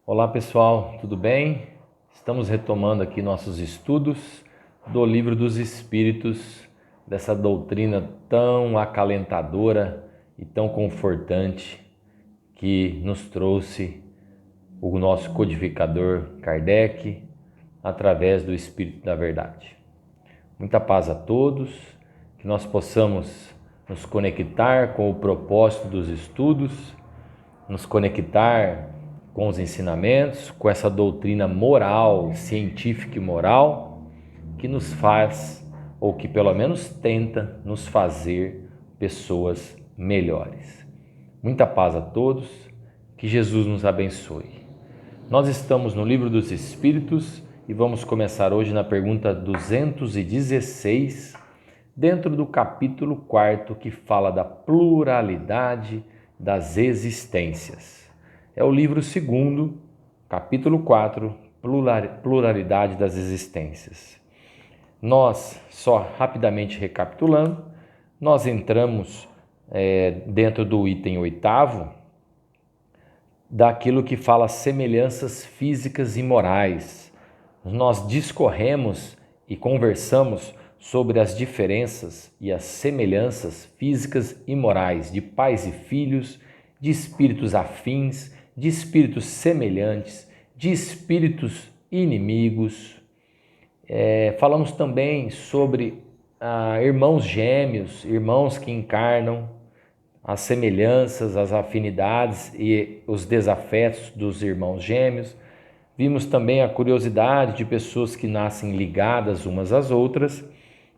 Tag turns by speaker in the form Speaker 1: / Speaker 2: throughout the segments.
Speaker 1: Olá pessoal, tudo bem? Estamos retomando aqui nossos estudos do Livro dos Espíritos, dessa doutrina tão acalentadora e tão confortante que nos trouxe o nosso codificador Kardec através do Espírito da Verdade. Muita paz a todos, que nós possamos nos conectar com o propósito dos estudos, nos conectar com os ensinamentos, com essa doutrina moral, científica e moral, que nos faz, ou que pelo menos tenta nos fazer pessoas melhores. Muita paz a todos, que Jesus nos abençoe. Nós estamos no Livro dos Espíritos e vamos começar hoje na pergunta 216, dentro do capítulo 4, que fala da pluralidade das existências. É o livro 2º, capítulo 4, pluralidade das existências. Nós, só rapidamente recapitulando, nós entramos dentro do item 8º, daquilo que fala semelhanças físicas e morais. Nós discorremos e conversamos sobre as diferenças e as semelhanças físicas e morais de pais e filhos, de espíritos afins, de espíritos semelhantes, de espíritos inimigos. Falamos também sobre irmãos gêmeos, irmãos que encarnam, as semelhanças, as afinidades e os desafetos dos irmãos gêmeos. Vimos também a curiosidade de pessoas que nascem ligadas umas às outras.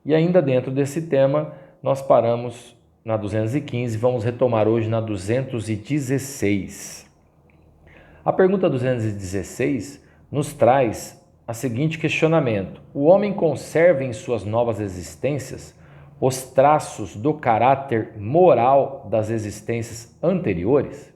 Speaker 1: E ainda dentro desse tema, nós paramos na 215 e vamos retomar hoje na 216. A pergunta 216 nos traz o seguinte questionamento: o homem conserva em suas novas existências os traços do caráter moral das existências anteriores?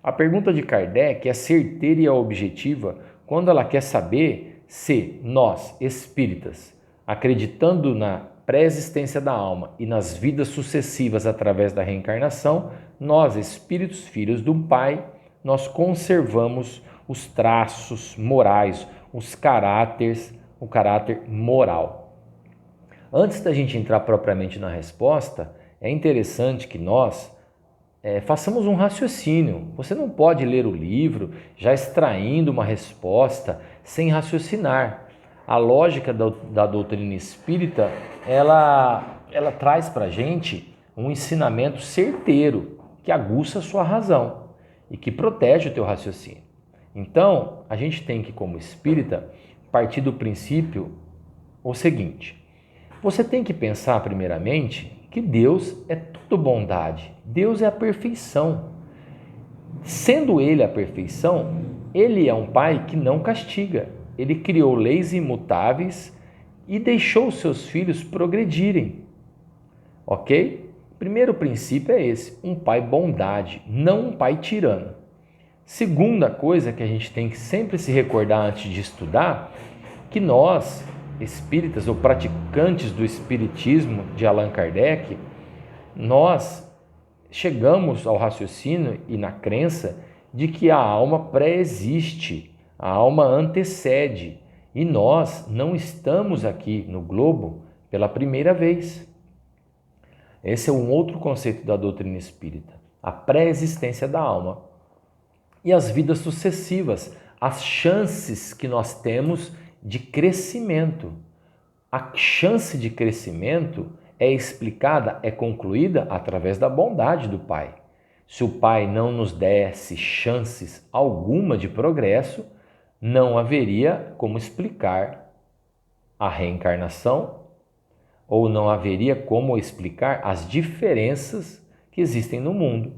Speaker 1: A pergunta de Kardec é certeira e objetiva quando ela quer saber se nós, espíritas, acreditando na pré-existência da alma e nas vidas sucessivas através da reencarnação, nós, espíritos filhos do Pai, nós conservamos os traços morais, os caráteres, o caráter moral. Antes da gente entrar propriamente na resposta, é interessante que nós façamos um raciocínio. Você não pode ler o livro já extraindo uma resposta sem raciocinar. A lógica da doutrina espírita, ela traz para a gente um ensinamento certeiro, que aguça a sua razão e que protege o teu raciocínio. Então, a gente tem que, como espírita, partir do princípio o seguinte: você tem que pensar primeiramente que Deus é tudo bondade, Deus é a perfeição. Sendo Ele a perfeição, Ele é um Pai que não castiga. Ele criou leis imutáveis e deixou os seus filhos progredirem. Ok? Primeiro princípio é esse: um pai bondade, não um pai tirano. Segunda coisa que a gente tem que sempre se recordar antes de estudar, que nós, espíritas ou praticantes do espiritismo de Allan Kardec, nós chegamos ao raciocínio e na crença de que a alma pré-existe, a alma antecede, e nós não estamos aqui no globo pela primeira vez. Esse é um outro conceito da doutrina espírita, a pré-existência da alma. E as vidas sucessivas, as chances que nós temos de crescimento. A chance de crescimento é explicada, é concluída através da bondade do Pai. Se o Pai não nos desse chances alguma de progresso, não haveria como explicar a reencarnação, ou não haveria como explicar as diferenças que existem no mundo.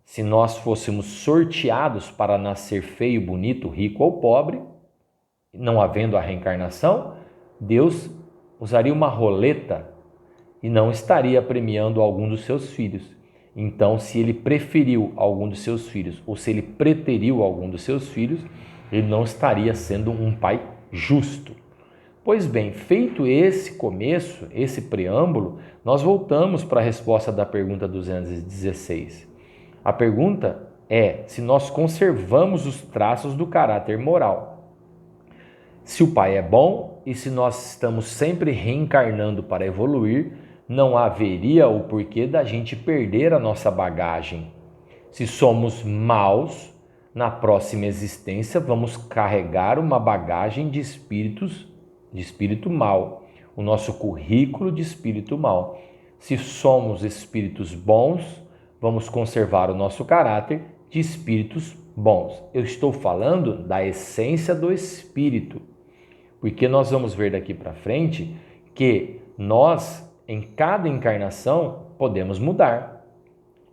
Speaker 1: Se nós fôssemos sorteados para nascer feio, bonito, rico ou pobre, não havendo a reencarnação, Deus usaria uma roleta e não estaria premiando algum dos seus filhos. Então, se ele preferiu algum dos seus filhos, ou se ele preteriu algum dos seus filhos, ele não estaria sendo um pai justo. Pois bem, feito esse começo, esse preâmbulo, nós voltamos para a resposta da pergunta 216. A pergunta é se nós conservamos os traços do caráter moral. Se o Pai é bom e se nós estamos sempre reencarnando para evoluir, não haveria o porquê da gente perder a nossa bagagem. Se somos maus, na próxima existência vamos carregar uma bagagem de espírito mau, o nosso currículo de espírito mau. Se somos espíritos bons, vamos conservar o nosso caráter de espíritos bons. Eu estou falando da essência do espírito, porque nós vamos ver daqui para frente que nós, em cada encarnação, podemos mudar.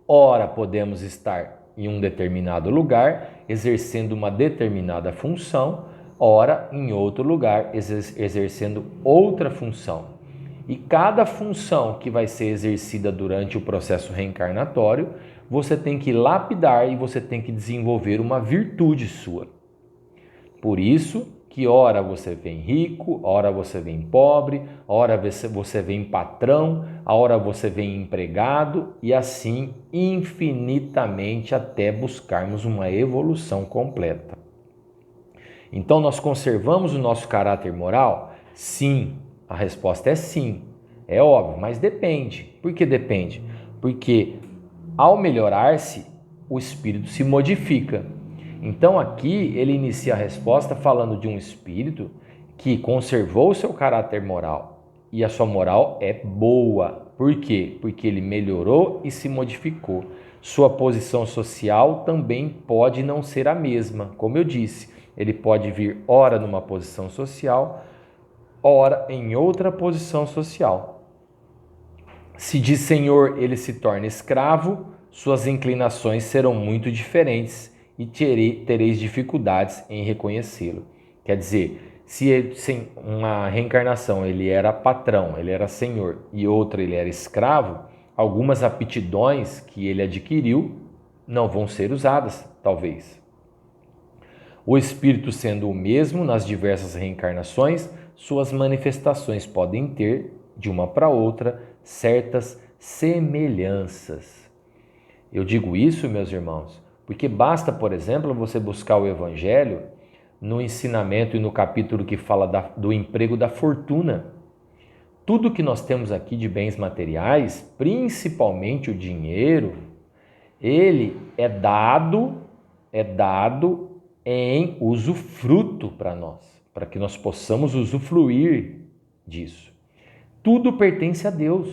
Speaker 1: Ora, podemos estar em um determinado lugar, exercendo uma determinada função, ora, em outro lugar, exercendo outra função. E cada função que vai ser exercida durante o processo reencarnatório, você tem que lapidar e você tem que desenvolver uma virtude sua. Por isso que ora você vem rico, ora você vem pobre, ora você vem patrão, ora você vem empregado e assim infinitamente até buscarmos uma evolução completa. Então nós conservamos o nosso caráter moral? Sim, a resposta é sim. É óbvio, mas depende. Por que depende? Porque ao melhorar-se, o espírito se modifica. Então aqui ele inicia a resposta falando de um espírito que conservou o seu caráter moral e a sua moral é boa. Por quê? Porque ele melhorou e se modificou. Sua posição social também pode não ser a mesma. Como eu disse, ele pode vir ora numa posição social, ora em outra posição social. Se de senhor ele se torna escravo, suas inclinações serão muito diferentes e tereis dificuldades em reconhecê-lo. Quer dizer, se sem uma reencarnação ele era patrão, ele era senhor e outra ele era escravo, algumas aptidões que ele adquiriu não vão ser usadas, talvez. O espírito sendo o mesmo nas diversas reencarnações, suas manifestações podem ter, de uma para outra, certas semelhanças. Eu digo isso, meus irmãos, porque basta, por exemplo, você buscar o Evangelho no ensinamento e no capítulo que fala do emprego da fortuna. Tudo que nós temos aqui de bens materiais, principalmente o dinheiro, ele é dado em usufruto para nós, para que nós possamos usufruir disso. Tudo pertence a Deus,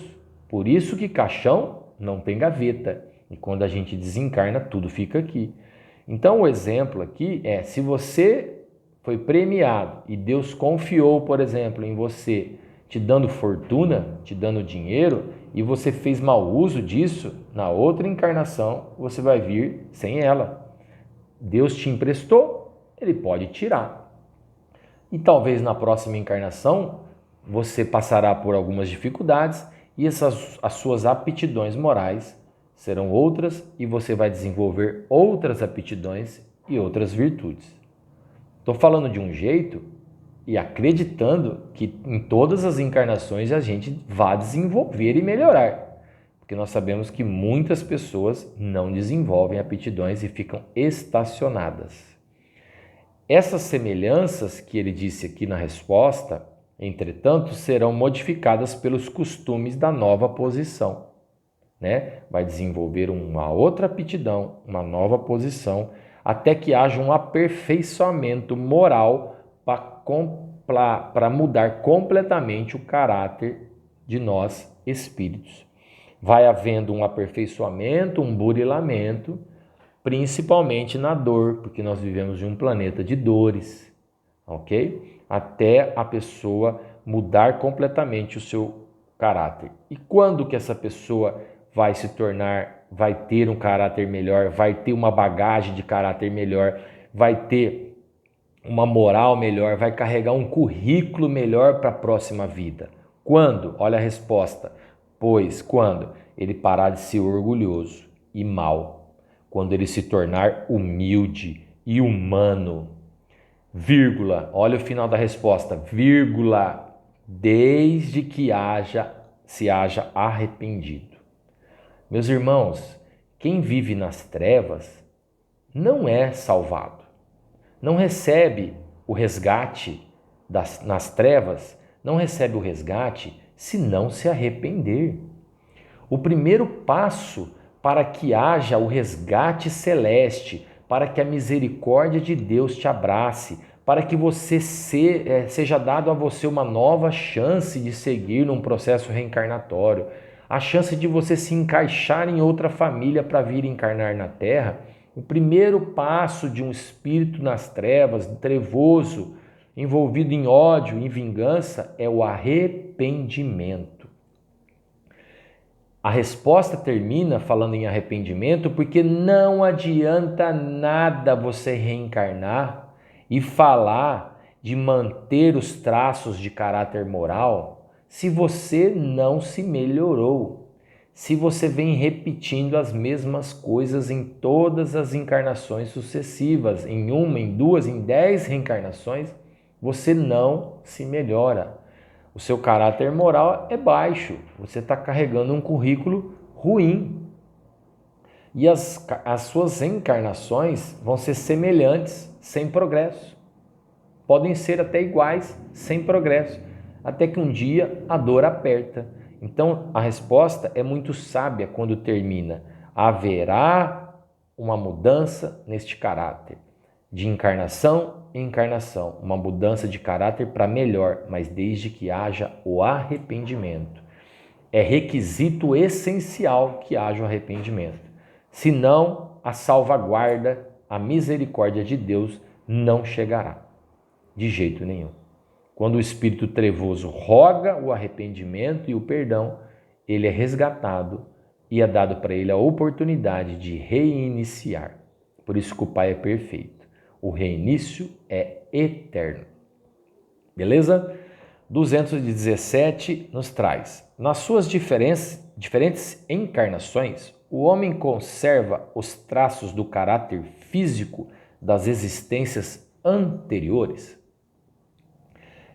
Speaker 1: por isso que caixão não tem gaveta. E quando a gente desencarna, tudo fica aqui. Então, o exemplo aqui é, se você foi premiado e Deus confiou, por exemplo, em você, te dando fortuna, te dando dinheiro, e você fez mau uso disso, na outra encarnação, você vai vir sem ela. Deus te emprestou, ele pode tirar. E talvez na próxima encarnação, você passará por algumas dificuldades e as suas aptidões morais serão outras e você vai desenvolver outras aptidões e outras virtudes. Estou falando de um jeito e acreditando que em todas as encarnações a gente vai desenvolver e melhorar, porque nós sabemos que muitas pessoas não desenvolvem aptidões e ficam estacionadas. Essas semelhanças que ele disse aqui na resposta, entretanto, serão modificadas pelos costumes da nova posição. Vai desenvolver uma outra aptidão, uma nova posição, até que haja um aperfeiçoamento moral para mudar completamente o caráter de nós espíritos. Vai havendo um aperfeiçoamento, um burilamento, principalmente na dor, porque nós vivemos em um planeta de dores, ok? Até a pessoa mudar completamente o seu caráter. E quando que essa pessoa vai ter um caráter melhor, vai ter uma bagagem de caráter melhor, vai ter uma moral melhor, vai carregar um currículo melhor para a próxima vida? Quando? Olha a resposta. Pois quando ele parar de ser orgulhoso e mau, quando ele se tornar humilde e humano, vírgula, olha o final da resposta, vírgula, desde que se haja arrependido. Meus irmãos, quem vive nas trevas não é salvado, não recebe o resgate nas trevas, não recebe o resgate se não se arrepender. O primeiro passo para que haja o resgate celeste, para que a misericórdia de Deus te abrace, para que você seja dado a você uma nova chance de seguir num processo reencarnatório, a chance de você se encaixar em outra família para vir encarnar na Terra. O primeiro passo de um espírito nas trevas, trevoso, envolvido em ódio, em vingança, é o arrependimento. A resposta termina falando em arrependimento porque não adianta nada você reencarnar e falar de manter os traços de caráter moral se você não se melhorou. Se você vem repetindo as mesmas coisas em todas as encarnações sucessivas, em uma, em duas, em 10 reencarnações, você não se melhora. O seu caráter moral é baixo, você está carregando um currículo ruim. E as suas encarnações vão ser semelhantes, sem progresso. Podem ser até iguais, sem progresso, até que um dia a dor aperta. Então a resposta é muito sábia quando termina: haverá uma mudança neste caráter, de encarnação em encarnação, uma mudança de caráter para melhor, mas desde que haja o arrependimento. É requisito essencial que haja o arrependimento. Senão, a salvaguarda, a misericórdia de Deus não chegará, de jeito nenhum. Quando o espírito trevoso roga o arrependimento e o perdão, ele é resgatado e é dado para ele a oportunidade de reiniciar. Por isso que o Pai é perfeito. O reinício é eterno. Beleza? 217 nos traz: nas suas diferentes encarnações, o homem conserva os traços do caráter físico das existências anteriores?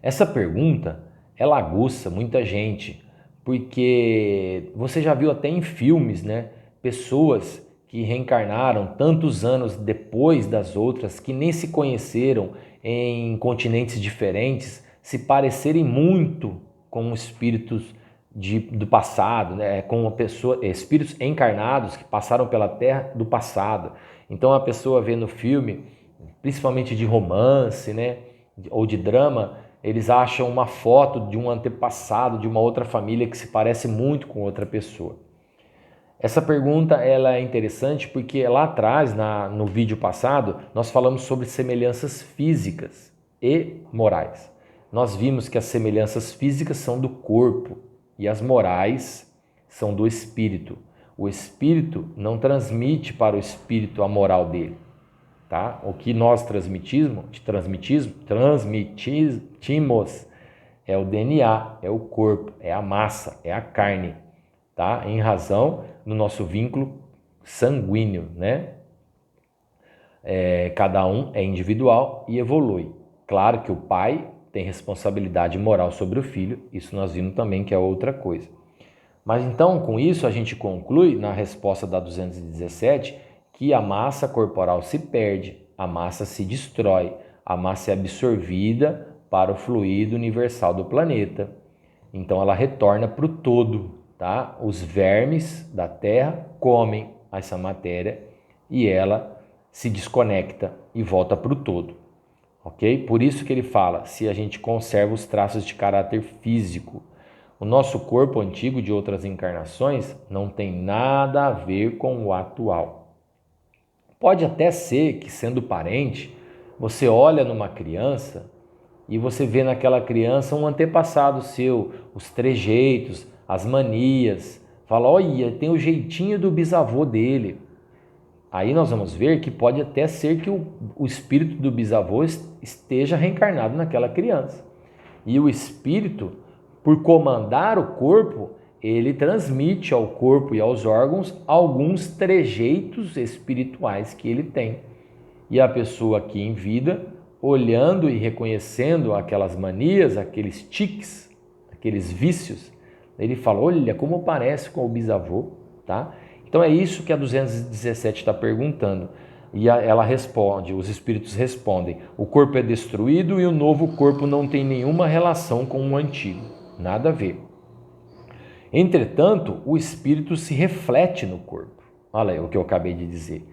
Speaker 1: Essa pergunta, ela aguça muita gente, porque você já viu até em filmes, né? Pessoas que reencarnaram tantos anos depois das outras, que nem se conheceram em continentes diferentes, se parecerem muito com espíritos do passado, né? Com espíritos encarnados que passaram pela Terra do passado. Então a pessoa vê no filme, principalmente de romance, né? Ou de drama, eles acham uma foto de um antepassado, de uma outra família que se parece muito com outra pessoa. Essa pergunta ela é interessante porque lá atrás, no vídeo passado, nós falamos sobre semelhanças físicas e morais. Nós vimos que as semelhanças físicas são do corpo e as morais são do espírito. O espírito não transmite para o espírito a moral dele. Tá? O que nós transmitimos é o DNA, é o corpo, é a massa, é a carne, tá? Em razão do nosso vínculo sanguíneo, né? Cada um é individual e evolui. Claro que o pai tem responsabilidade moral sobre o filho, isso nós vimos também que é outra coisa. Mas então, com isso, a gente conclui, na resposta da 217, que a massa corporal se perde, a massa se destrói, a massa é absorvida para o fluido universal do planeta. Então ela retorna para o todo, tá? Os vermes da Terra comem essa matéria e ela se desconecta e volta para o todo, ok? Por isso que ele fala, se a gente conserva os traços de caráter físico. O nosso corpo antigo de outras encarnações não tem nada a ver com o atual. Pode até ser que, sendo parente, você olha numa criança e você vê naquela criança um antepassado seu, os trejeitos, as manias. Fala, olha, tem o jeitinho do bisavô dele. Aí nós vamos ver que pode até ser que o espírito do bisavô esteja reencarnado naquela criança. E o espírito, por comandar o corpo, ele transmite ao corpo e aos órgãos alguns trejeitos espirituais que ele tem. E a pessoa aqui em vida, olhando e reconhecendo aquelas manias, aqueles tiques, aqueles vícios, ele fala, olha como parece com o bisavô, tá? Então é isso que a 217 está perguntando. E ela responde, os espíritos respondem: o corpo é destruído e o novo corpo não tem nenhuma relação com o antigo, nada a ver. Entretanto, o espírito se reflete no corpo. Olha aí o que eu acabei de dizer.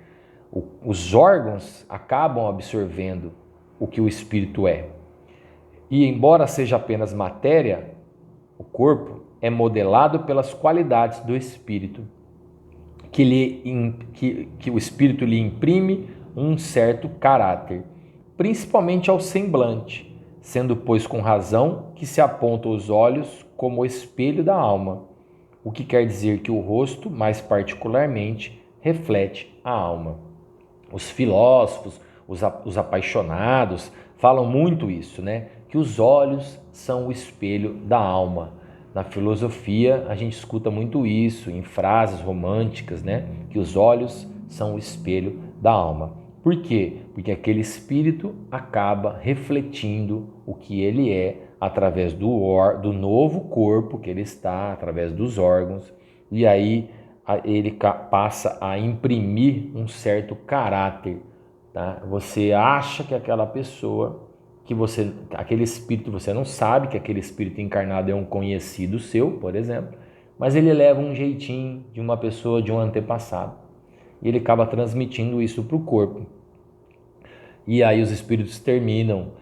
Speaker 1: Os órgãos acabam absorvendo o que o espírito é. E embora seja apenas matéria, o corpo é modelado pelas qualidades do espírito, que o espírito lhe imprime um certo caráter, principalmente ao semblante, sendo, pois, com razão que se aponta os olhos como o espelho da alma, o que quer dizer que o rosto, mais particularmente, reflete a alma. Os filósofos, os apaixonados, falam muito isso, né? Que os olhos são o espelho da alma. Na filosofia, a gente escuta muito isso em frases românticas, né? Que os olhos são o espelho da alma. Por quê? Porque aquele espírito acaba refletindo o que ele é através do novo corpo que ele está, através dos órgãos, e aí ele passa a imprimir um certo caráter, tá? Você acha que aquela pessoa, aquele espírito, você não sabe que aquele espírito encarnado é um conhecido seu, por exemplo, mas ele leva um jeitinho de uma pessoa, de um antepassado, e ele acaba transmitindo isso para o corpo. E aí os espíritos terminam.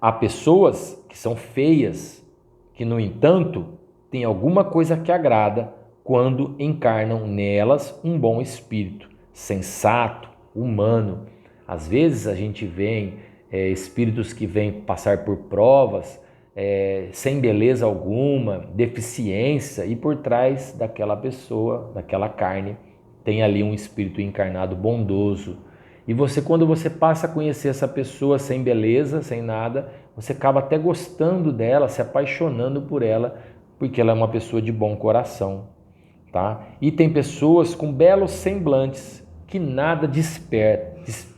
Speaker 1: Há pessoas que são feias, que no entanto tem alguma coisa que agrada quando encarnam nelas um bom espírito, sensato, humano. Às vezes a gente vê espíritos que vêm passar por provas sem beleza alguma, deficiência, e por trás daquela pessoa, daquela carne, tem ali um espírito encarnado bondoso. E você, quando você passa a conhecer essa pessoa sem beleza, sem nada, você acaba até gostando dela, se apaixonando por ela, porque ela é uma pessoa de bom coração, tá? E tem pessoas com belos semblantes que nada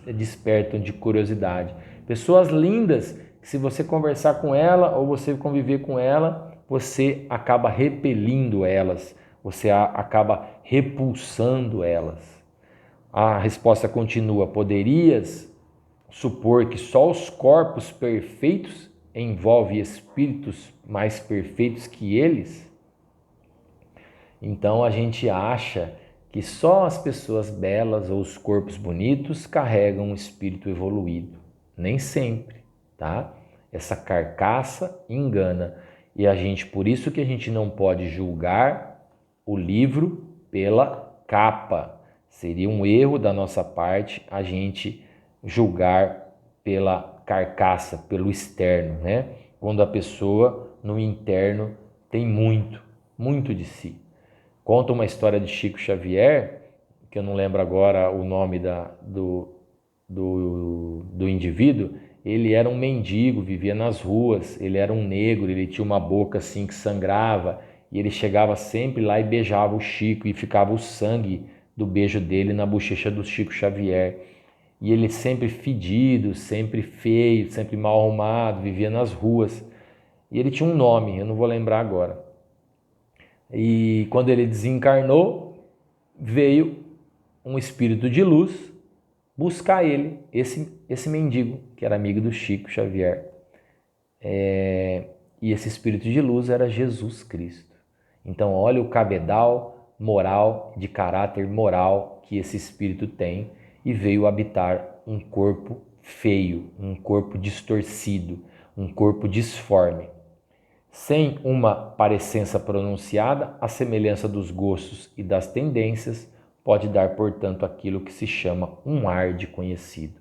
Speaker 1: despertam de curiosidade. Pessoas lindas que, se você conversar com ela ou você conviver com ela, você acaba repelindo elas, você acaba repulsando elas. A resposta continua: poderias supor que só os corpos perfeitos envolvem espíritos mais perfeitos que eles? Então a gente acha que só as pessoas belas ou os corpos bonitos carregam um espírito evoluído. Nem sempre, tá? Essa carcaça engana. E por isso que a gente não pode julgar o livro pela capa. Seria um erro da nossa parte a gente julgar pela carcaça, pelo externo, né? Quando a pessoa no interno tem muito de si. Conta uma história de Chico Xavier, que eu não lembro agora o nome do indivíduo. Ele era um mendigo, vivia nas ruas, ele era um negro, ele tinha uma boca assim que sangrava, e ele chegava sempre lá e beijava o Chico, e ficava o sangue do beijo dele na bochecha do Chico Xavier. E ele sempre fedido, sempre feio, sempre mal arrumado, vivia nas ruas. E ele tinha um nome, eu não vou lembrar agora. E quando ele desencarnou, veio um espírito de luz buscar ele, esse mendigo, que era amigo do Chico Xavier. E esse espírito de luz era Jesus Cristo. Então, olha o cabedal moral, de caráter moral que esse espírito tem, e veio habitar um corpo feio, um corpo distorcido, um corpo disforme. Sem uma parecença pronunciada, a semelhança dos gostos e das tendências pode dar, portanto, aquilo que se chama um ar de conhecido.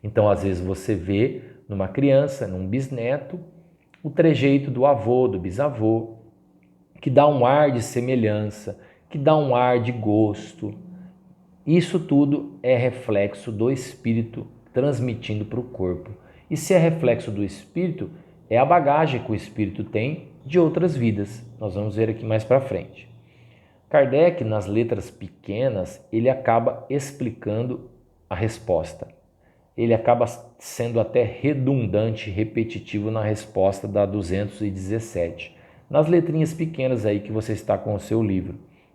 Speaker 1: Então, às vezes você vê numa criança, num bisneto, o trejeito do avô, do bisavô, que dá um ar de semelhança, que dá um ar de gosto. Isso tudo é reflexo do espírito transmitindo para o corpo. E se é reflexo do espírito, é a bagagem que o espírito tem de outras vidas. Nós vamos ver aqui mais para frente. Kardec, nas letras pequenas, ele acaba explicando a resposta. Ele acaba sendo até redundante, repetitivo na resposta da 217. Nas letrinhas pequenas aí que você está com o seu livro.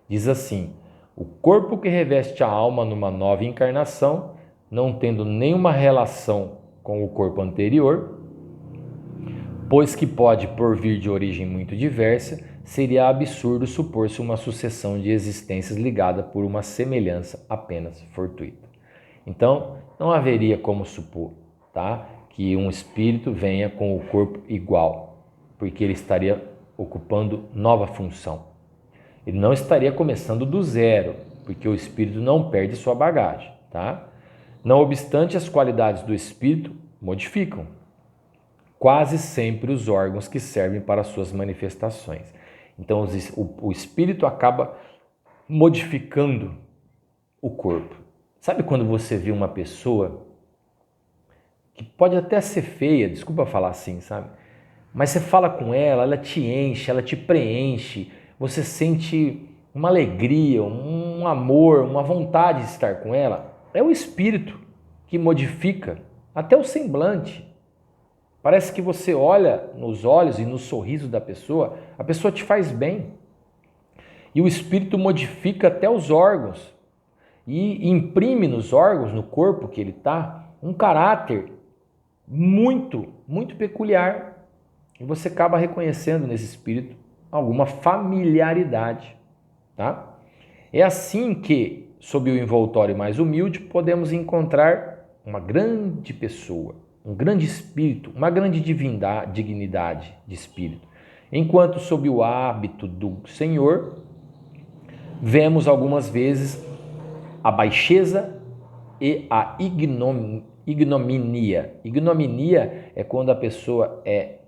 Speaker 1: Diz assim: o corpo que reveste a alma numa nova encarnação não tendo nenhuma relação com o corpo anterior, pois que pode provir de origem muito diversa, seria absurdo supor-se uma sucessão de existências ligada por uma semelhança apenas fortuita. Então, não haveria como supor, tá, que um espírito venha com o corpo igual, porque ele estaria ocupando nova função. Ele não estaria começando do zero, porque o espírito não perde sua bagagem, tá? Não obstante, as qualidades do espírito modificam quase sempre os órgãos que servem para suas manifestações. Então, o espírito acaba modificando o corpo. Sabe quando você vê uma pessoa que pode até ser feia, desculpa falar assim, sabe? Mas você fala com ela, ela te enche, ela te preenche, você sente uma alegria, um amor, uma vontade de estar com ela. É o espírito que modifica até o semblante. Parece que você olha nos olhos e no sorriso da pessoa, a pessoa te faz bem. E o espírito modifica até os órgãos e imprime nos órgãos, no corpo que ele está, um caráter muito, muito peculiar. E você acaba reconhecendo nesse espírito alguma familiaridade, tá? É assim que, sob o envoltório mais humilde, podemos encontrar uma grande pessoa, um grande espírito, uma grande dignidade de espírito. Enquanto sob o hábito do Senhor, vemos algumas vezes a baixeza e a ignominia. Ignominia é quando a pessoa é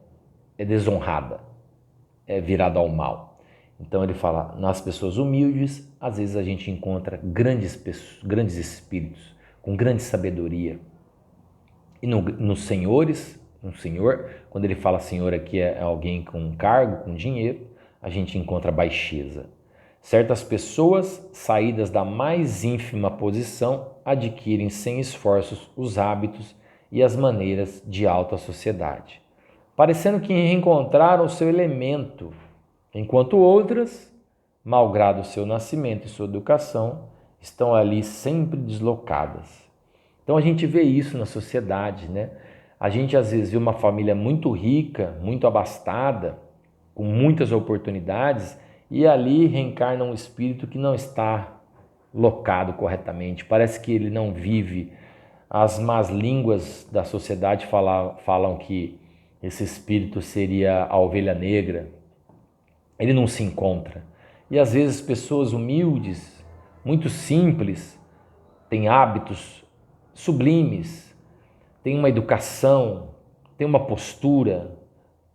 Speaker 1: desonrada, é virada ao mal. Então ele fala, nas pessoas humildes, às vezes a gente encontra grandes espíritos, com grande sabedoria. E nos senhores, um senhor, quando ele fala senhor aqui é alguém com cargo, com dinheiro, a gente encontra baixeza. Certas pessoas, saídas da mais ínfima posição, adquirem sem esforços os hábitos e as maneiras de alta sociedade, parecendo que reencontraram o seu elemento, enquanto outras, malgrado o seu nascimento e sua educação, estão ali sempre deslocadas. Então a gente vê isso na sociedade, né? A gente às vezes vê uma família muito rica, muito abastada, com muitas oportunidades, e ali reencarna um espírito que não está locado corretamente. Parece que ele não vive. As más línguas da sociedade falam que esse espírito seria a ovelha negra. Ele não se encontra. E às vezes pessoas humildes, muito simples, têm hábitos sublimes, têm uma educação, têm uma postura,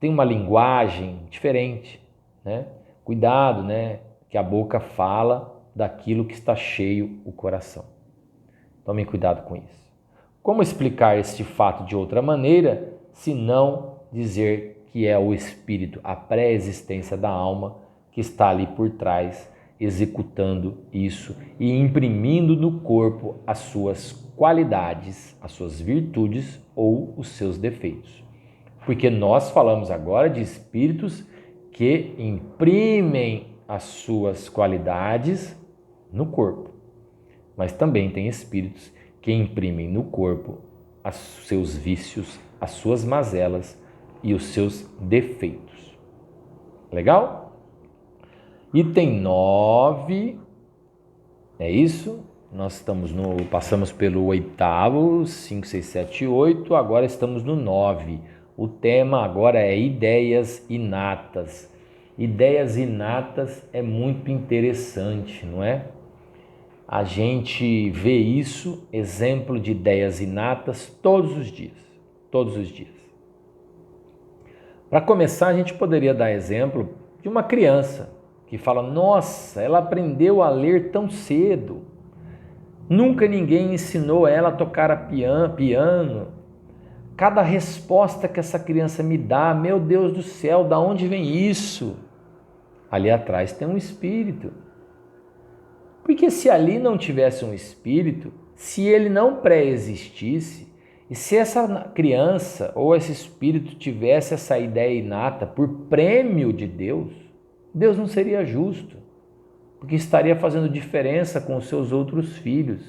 Speaker 1: têm uma linguagem diferente, né? Cuidado, né? Que a boca fala daquilo que está cheio o coração. Tomem cuidado com isso. Como explicar este fato de outra maneira, se não dizer que é o espírito, a pré-existência da alma, que está ali por trás, executando isso e imprimindo no corpo as suas qualidades, as suas virtudes ou os seus defeitos. Porque nós falamos agora de espíritos que imprimem as suas qualidades no corpo, mas também tem espíritos que imprimem no corpo os seus vícios, as suas mazelas e os seus defeitos. Legal? Item 9, é isso? Nós passamos pelo 8º, 5, 6, 7, 8, agora estamos no 9. O tema agora é ideias inatas. Ideias inatas é muito interessante, não é? A gente vê isso, exemplo de ideias inatas, todos os dias. Todos os dias. Para começar, a gente poderia dar exemplo de uma criança que fala, nossa, ela aprendeu a ler tão cedo. Nunca ninguém ensinou ela a tocar piano. Cada resposta que essa criança me dá, meu Deus do céu, da onde vem isso? Ali atrás tem um espírito. Porque se ali não tivesse um espírito, se ele não pré-existisse, e se essa criança ou esse espírito tivesse essa ideia inata por prêmio de Deus, Deus não seria justo, porque estaria fazendo diferença com os seus outros filhos.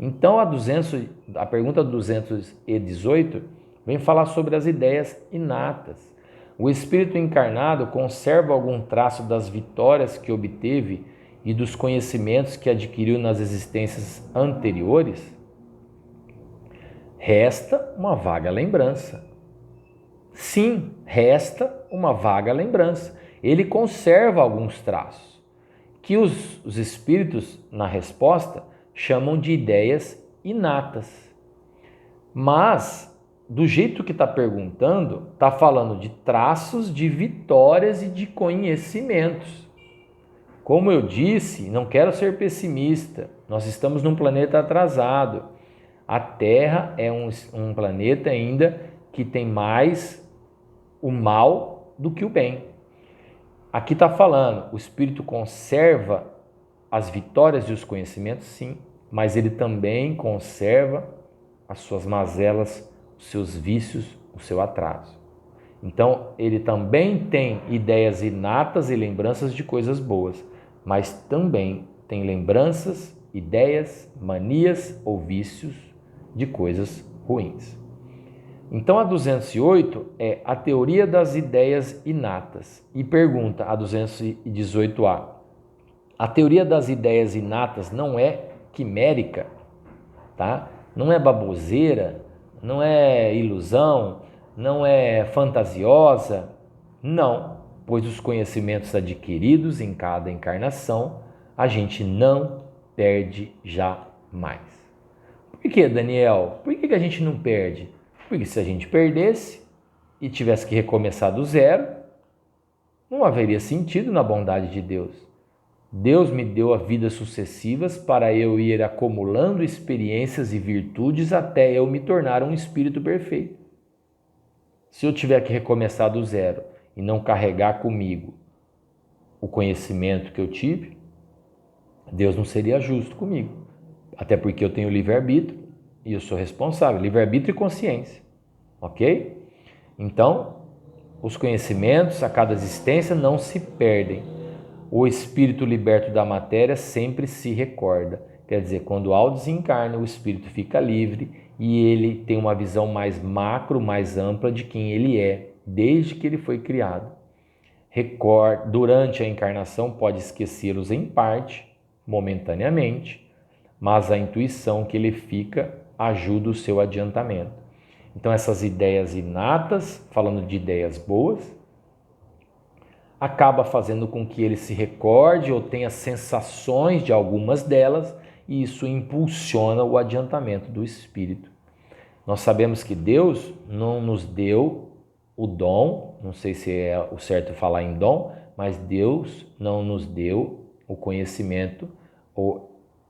Speaker 1: Então a pergunta 218 vem falar sobre as ideias inatas. O espírito encarnado conserva algum traço das vitórias que obteve e dos conhecimentos que adquiriu nas existências anteriores? Resta uma vaga lembrança. Sim, resta uma vaga lembrança. Ele conserva alguns traços, que os espíritos, na resposta, chamam de ideias inatas. Mas, do jeito que está perguntando, está falando de traços de vitórias e de conhecimentos. Como eu disse, não quero ser pessimista, nós estamos num planeta atrasado. A Terra é um planeta ainda que tem mais o mal do que o bem. Aqui está falando, o espírito conserva as vitórias e os conhecimentos, sim, mas ele também conserva as suas mazelas, os seus vícios, o seu atraso. Então, ele também tem ideias inatas e lembranças de coisas boas, mas também tem lembranças, ideias, manias ou vícios de coisas ruins. Então, a 208 é a teoria das ideias inatas. E pergunta a 218A: a teoria das ideias inatas não é quimérica, tá? Não é baboseira, não é ilusão, não é fantasiosa? Não, pois os conhecimentos adquiridos em cada encarnação a gente não perde jamais. Por que, Daniel? Por que a gente não perde? Porque se a gente perdesse e tivesse que recomeçar do zero, não haveria sentido na bondade de Deus. Deus me deu a vidas sucessivas para eu ir acumulando experiências e virtudes até eu me tornar um espírito perfeito. Se eu tiver que recomeçar do zero e não carregar comigo o conhecimento que eu tive, Deus não seria justo comigo. Até porque eu tenho livre-arbítrio e eu sou responsável. Livre-arbítrio e consciência. Ok? Então, os conhecimentos a cada existência não se perdem. O espírito liberto da matéria sempre se recorda. Quer dizer, quando ao desencarna, o espírito fica livre e ele tem uma visão mais macro, mais ampla de quem ele é, desde que ele foi criado. Durante a encarnação pode esquecê-los em parte, momentaneamente, mas a intuição que ele fica ajuda o seu adiantamento. Então essas ideias inatas, falando de ideias boas, acaba fazendo com que ele se recorde ou tenha sensações de algumas delas e isso impulsiona o adiantamento do espírito. Nós sabemos que Deus não nos deu o dom, não sei se é o certo falar em dom, mas Deus não nos deu o conhecimento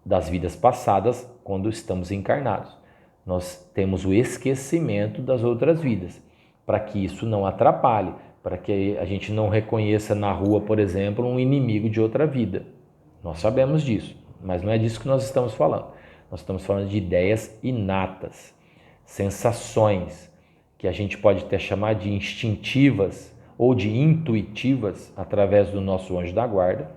Speaker 1: das vidas passadas quando estamos encarnados. Nós temos o esquecimento das outras vidas, para que isso não atrapalhe, para que a gente não reconheça na rua, por exemplo, um inimigo de outra vida. Nós sabemos disso, mas não é disso que nós estamos falando. Nós estamos falando de ideias inatas, sensações que a gente pode até chamar de instintivas ou de intuitivas através do nosso anjo da guarda,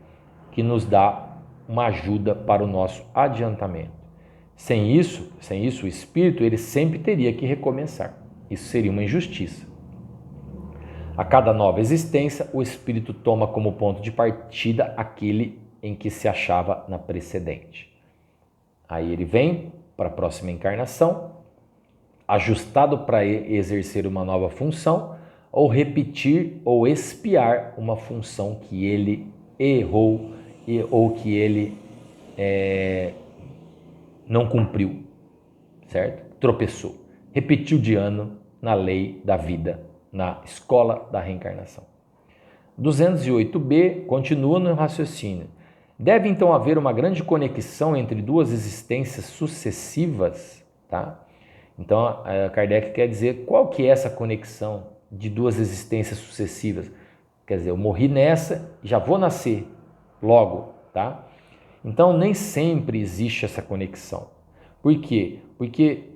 Speaker 1: que nos dá uma ajuda para o nosso adiantamento. Sem isso o espírito ele sempre teria que recomeçar. Isso seria uma injustiça. A cada nova existência, o espírito toma como ponto de partida aquele em que se achava na precedente. Aí ele vem para a próxima encarnação, ajustado para exercer uma nova função, ou repetir ou expiar uma função que ele errou ou que ele não cumpriu, certo? Tropeçou, repetiu de ano na lei da vida, na escola da reencarnação. 208b continua no raciocínio. Deve então haver uma grande conexão entre duas existências sucessivas, tá? Então, Kardec quer dizer qual que é essa conexão de duas existências sucessivas. Quer dizer, eu morri nessa, já vou nascer logo, tá? Então, nem sempre existe essa conexão. Por quê? Porque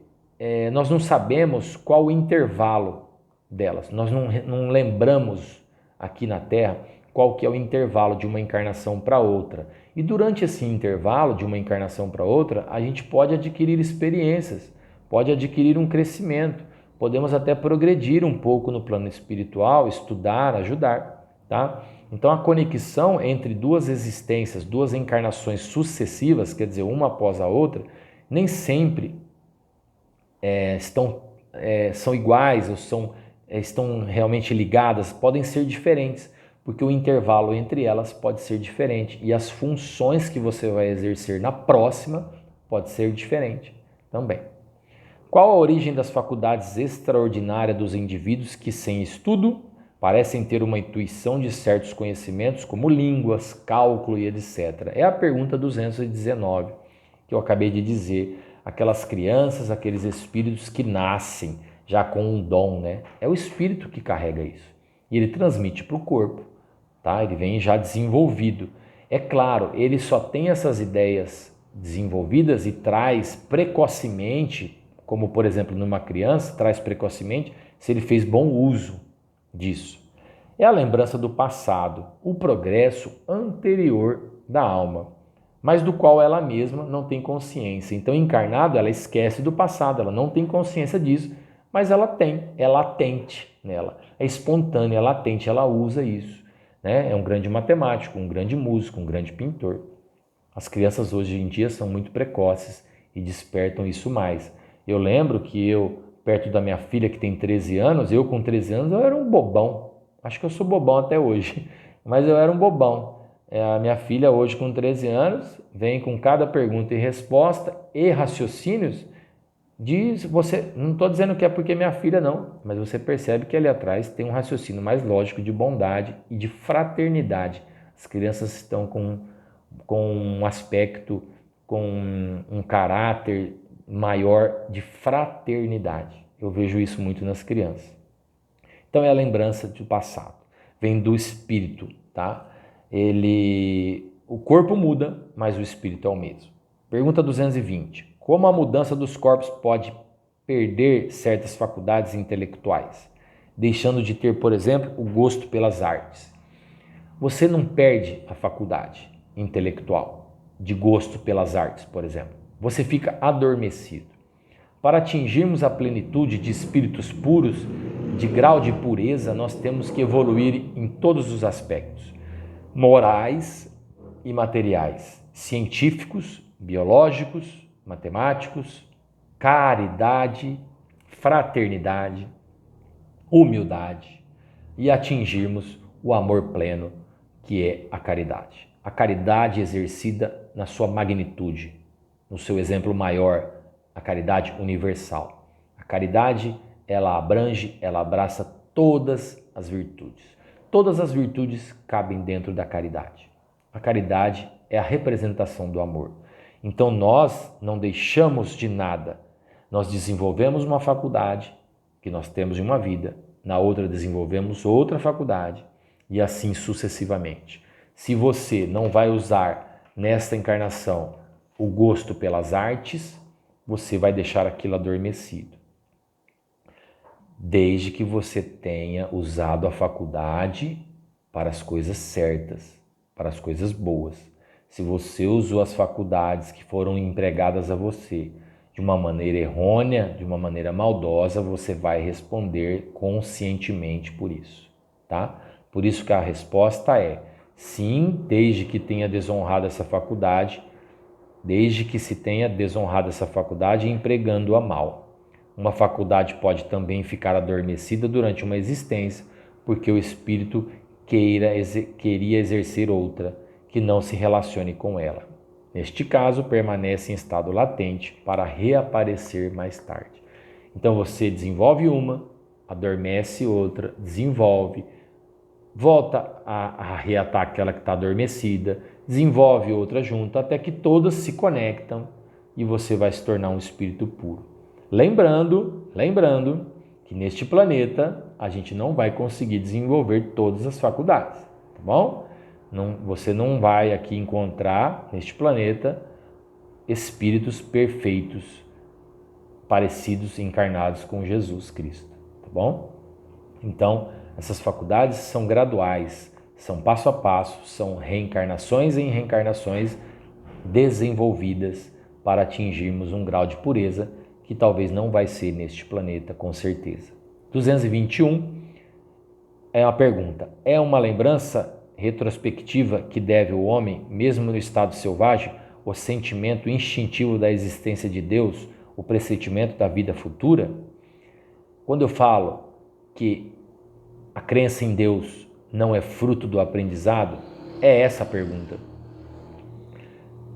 Speaker 1: nós não sabemos qual o intervalo delas. Nós não lembramos aqui na Terra qual que é o intervalo de uma encarnação para outra. E durante esse intervalo de uma encarnação para outra, a gente pode adquirir experiências, pode adquirir um crescimento, podemos até progredir um pouco no plano espiritual, estudar, ajudar, tá? Então a conexão entre duas existências, duas encarnações sucessivas, quer dizer, uma após a outra, nem sempre são iguais ou estão realmente ligadas, podem ser diferentes, porque o intervalo entre elas pode ser diferente e as funções que você vai exercer na próxima pode ser diferente também. Qual a origem das faculdades extraordinárias dos indivíduos que, sem estudo, parecem ter uma intuição de certos conhecimentos como línguas, cálculo e etc? É a pergunta 219 que eu acabei de dizer. Aquelas crianças, aqueles espíritos que nascem já com um dom, né? É o espírito que carrega isso. E ele transmite para o corpo, tá? Ele vem já desenvolvido. É claro, ele só tem essas ideias desenvolvidas e traz precocemente, como por exemplo numa criança, traz precocemente se ele fez bom uso disso. É a lembrança do passado, o progresso anterior da alma, mas do qual ela mesma não tem consciência. Então, encarnado, ela esquece do passado, ela não tem consciência disso, mas ela tem, é latente nela, é espontânea, é latente, ela usa isso, né? É um grande matemático, um grande músico, um grande pintor. As crianças hoje em dia são muito precoces e despertam isso mais. Eu lembro que perto da minha filha que tem 13 anos, eu com 13 anos eu era um bobão. Acho que eu sou bobão até hoje, mas eu era um bobão. A minha filha hoje com 13 anos vem com cada pergunta e resposta e raciocínios. Não estou dizendo que é porque é minha filha não, mas você percebe que ali atrás tem um raciocínio mais lógico de bondade e de fraternidade. As crianças estão com um aspecto, com um caráter maior de fraternidade. Eu vejo isso muito nas crianças. Então é a lembrança do passado, vem do espírito, tá? O corpo muda, mas o espírito é o mesmo. Pergunta 220. Como a mudança dos corpos pode perder certas faculdades intelectuais, deixando de ter, por exemplo, o gosto pelas artes? Você não perde a faculdade intelectual de gosto pelas artes, por exemplo. Você fica adormecido. Para atingirmos a plenitude de espíritos puros, de grau de pureza, nós temos que evoluir em todos os aspectos: morais e materiais, científicos, biológicos, matemáticos, caridade, fraternidade, humildade e atingirmos o amor pleno, que é a caridade. A caridade exercida na sua magnitude, no seu exemplo maior, a caridade universal. A caridade, ela abrange, ela abraça todas as virtudes. Todas as virtudes cabem dentro da caridade. A caridade é a representação do amor. Então nós não deixamos de nada. Nós desenvolvemos uma faculdade que nós temos em uma vida, na outra desenvolvemos outra faculdade e assim sucessivamente. Se você não vai usar nesta encarnação o gosto pelas artes, você vai deixar aquilo adormecido. Desde que você tenha usado a faculdade para as coisas certas, para as coisas boas. Se você usou as faculdades que foram empregadas a você de uma maneira errônea, de uma maneira maldosa, você vai responder conscientemente por isso, tá? Por isso que a resposta é sim, desde que tenha desonrado essa faculdade, desde que se tenha desonrado essa faculdade empregando-a mal. Uma faculdade pode também ficar adormecida durante uma existência, porque o espírito queria exercer outra, que não se relacione com ela. Neste caso, permanece em estado latente para reaparecer mais tarde. Então você desenvolve uma, adormece outra, desenvolve, volta a reatar aquela que está adormecida, desenvolve outra junto, até que todas se conectam e você vai se tornar um espírito puro. Lembrando que neste planeta a gente não vai conseguir desenvolver todas as faculdades, tá bom? Você não vai aqui encontrar neste planeta espíritos perfeitos, parecidos, encarnados com Jesus Cristo, tá bom? Então, essas faculdades são graduais, São passo a passo, são reencarnações em reencarnações desenvolvidas para atingirmos um grau de pureza que talvez não vai ser neste planeta, com certeza. 221 é uma pergunta. É uma lembrança retrospectiva que deve o homem, mesmo no estado selvagem, o sentimento instintivo da existência de Deus, o pressentimento da vida futura? Quando eu falo que a crença em Deus não é fruto do aprendizado, é essa a pergunta.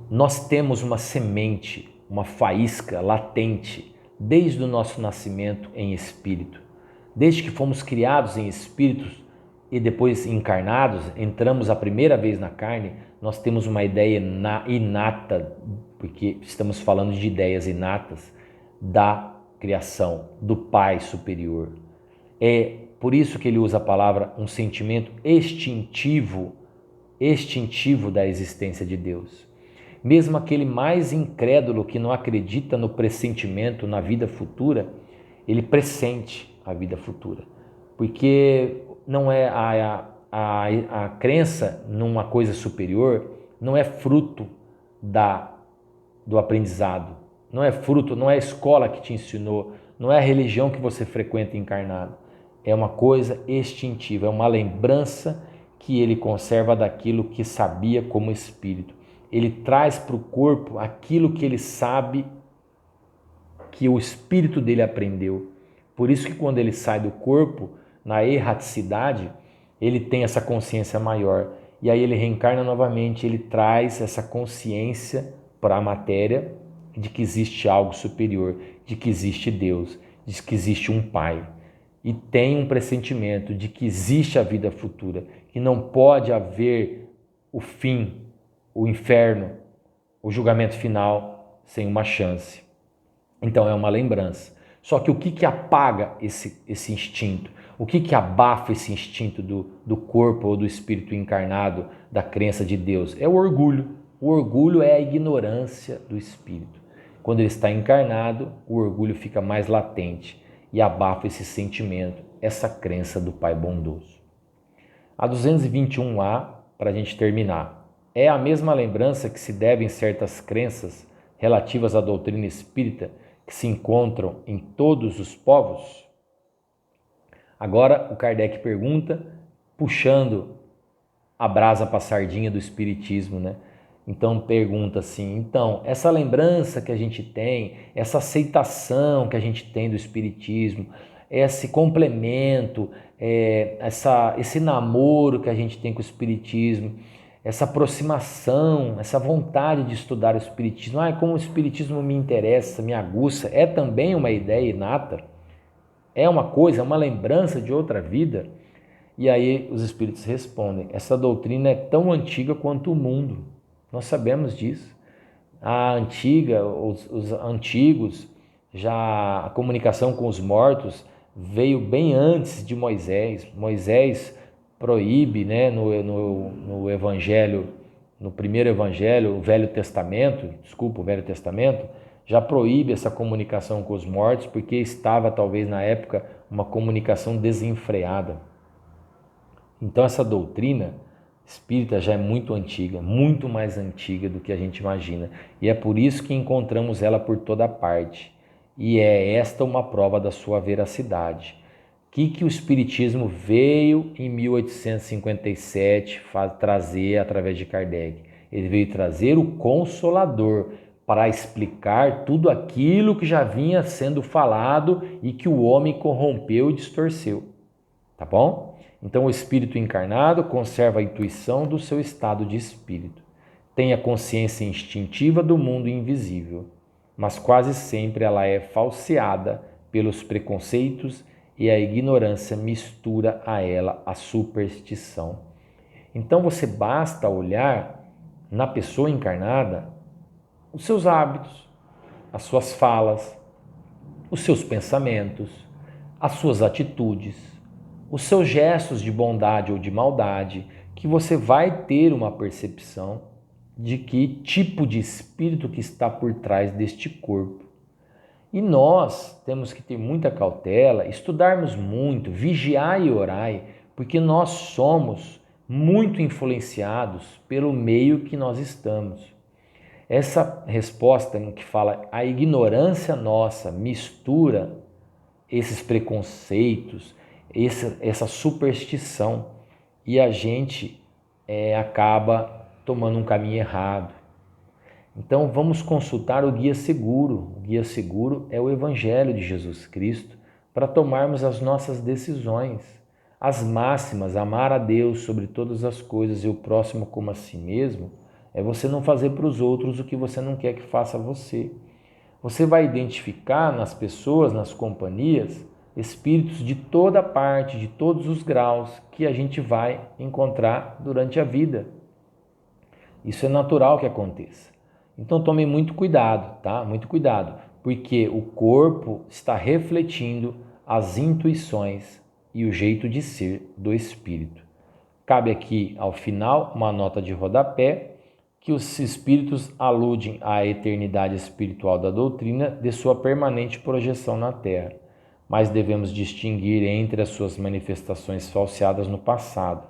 Speaker 1: Nós temos uma semente, uma faísca latente desde o nosso nascimento em espírito. Desde que fomos criados em espíritos e depois encarnados, entramos a primeira vez na carne, nós temos uma ideia inata, porque estamos falando de ideias inatas da criação, do Pai superior. É por isso que ele usa a palavra um sentimento instintivo da existência de Deus. Mesmo aquele mais incrédulo que não acredita no pressentimento, na vida futura, ele pressente a vida futura. Porque não é a crença numa coisa superior, não é fruto do aprendizado, não é fruto, não é a escola que te ensinou, não é a religião que você frequenta encarnado. É uma coisa instintiva, é uma lembrança que ele conserva daquilo que sabia como espírito. Ele traz para o corpo aquilo que ele sabe que o espírito dele aprendeu. Por isso que quando ele sai do corpo, na erraticidade, ele tem essa consciência maior. E aí ele reencarna novamente, ele traz essa consciência para a matéria de que existe algo superior, de que existe Deus, de que existe um Pai. E tem um pressentimento de que existe a vida futura, que não pode haver o fim, o inferno, o julgamento final sem uma chance. Então é uma lembrança. Só que o que apaga esse instinto? O que abafa esse instinto do corpo ou do espírito encarnado, da crença de Deus? É o orgulho. O orgulho é a ignorância do espírito. Quando ele está encarnado, o orgulho fica mais latente e abafa esse sentimento, essa crença do Pai bondoso. A 221A, para a gente terminar, é a mesma lembrança que se deve em certas crenças relativas à doutrina espírita que se encontram em todos os povos? Agora o Kardec pergunta, puxando a brasa para a sardinha do espiritismo, né? Então pergunta assim, então, essa lembrança que a gente tem, essa aceitação que a gente tem do espiritismo, esse complemento, esse namoro que a gente tem com o espiritismo, essa aproximação, essa vontade de estudar o espiritismo, como o espiritismo me interessa, me aguça, é também uma ideia inata? É uma coisa, é uma lembrança de outra vida? E aí os espíritos respondem, essa doutrina é tão antiga quanto o mundo. Nós sabemos disso. Os antigos, já a comunicação com os mortos veio bem antes de Moisés. Moisés proíbe, né, no evangelho, no primeiro evangelho, o Velho Testamento, já proíbe essa comunicação com os mortos, porque estava talvez na época uma comunicação desenfreada. Então essa doutrina espírita já é muito antiga, muito mais antiga do que a gente imagina. E é por isso que encontramos ela por toda parte. E é esta uma prova da sua veracidade. O que o Espiritismo veio em 1857 trazer através de Kardec? Ele veio trazer o Consolador para explicar tudo aquilo que já vinha sendo falado e que o homem corrompeu e distorceu. Tá bom? Então o espírito encarnado conserva a intuição do seu estado de espírito. Tem a consciência instintiva do mundo invisível, mas quase sempre ela é falseada pelos preconceitos e a ignorância mistura a ela a superstição. Então você basta olhar na pessoa encarnada os seus hábitos, as suas falas, os seus pensamentos, as suas atitudes, os seus gestos de bondade ou de maldade, que você vai ter uma percepção de que tipo de espírito que está por trás deste corpo. E nós temos que ter muita cautela, estudarmos muito, vigiar e orar, porque nós somos muito influenciados pelo meio que nós estamos. Essa resposta no que fala a ignorância nossa mistura esses preconceitos, essa superstição, e a gente acaba tomando um caminho errado. Então vamos consultar o Guia Seguro. O Guia Seguro é o Evangelho de Jesus Cristo para tomarmos as nossas decisões. As máximas, amar a Deus sobre todas as coisas e o próximo como a si mesmo, é você não fazer para os outros o que você não quer que faça a você. Você vai identificar nas pessoas, nas companhias, espíritos de toda parte, de todos os graus que a gente vai encontrar durante a vida. Isso é natural que aconteça. Então tome muito cuidado, tá? Muito cuidado, porque o corpo está refletindo as intuições e o jeito de ser do espírito. Cabe aqui, ao final, uma nota de rodapé, que os espíritos aludem à eternidade espiritual da doutrina de sua permanente projeção na Terra, mas devemos distinguir entre as suas manifestações falseadas no passado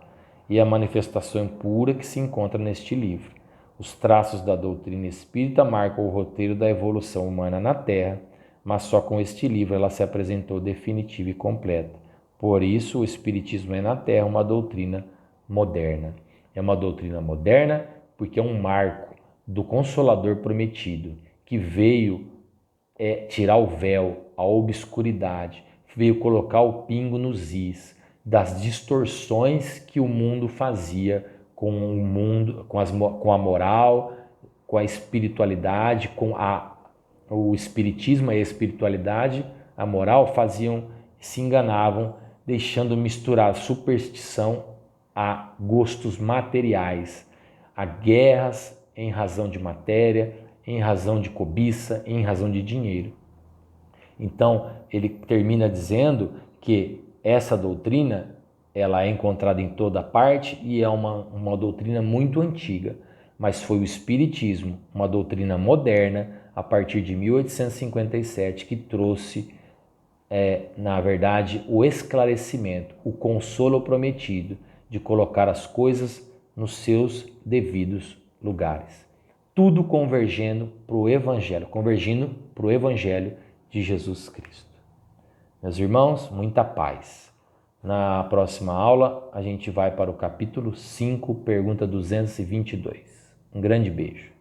Speaker 1: e a manifestação pura que se encontra neste livro. Os traços da doutrina espírita marcam o roteiro da evolução humana na Terra, mas só com este livro ela se apresentou definitiva e completa. Por isso, o Espiritismo é na Terra uma doutrina moderna. É uma doutrina moderna porque é um marco do Consolador prometido, que veio tirar o véu, a obscuridade, veio colocar o pingo nos is das distorções que o mundo fazia com o mundo, com a moral, com a espiritualidade, o espiritismo e a espiritualidade, a moral se enganavam, deixando misturar superstição a gostos materiais, a guerras em razão de matéria, em razão de cobiça, em razão de dinheiro. Então, ele termina dizendo que essa doutrina ela é encontrada em toda parte e é uma doutrina muito antiga, mas foi o Espiritismo, uma doutrina moderna, a partir de 1857, que trouxe, na verdade, o esclarecimento, o consolo prometido de colocar as coisas nos seus devidos lugares. Tudo convergindo para o Evangelho de Jesus Cristo. Meus irmãos, muita paz. Na próxima aula, a gente vai para o capítulo 5, pergunta 222. Um grande beijo.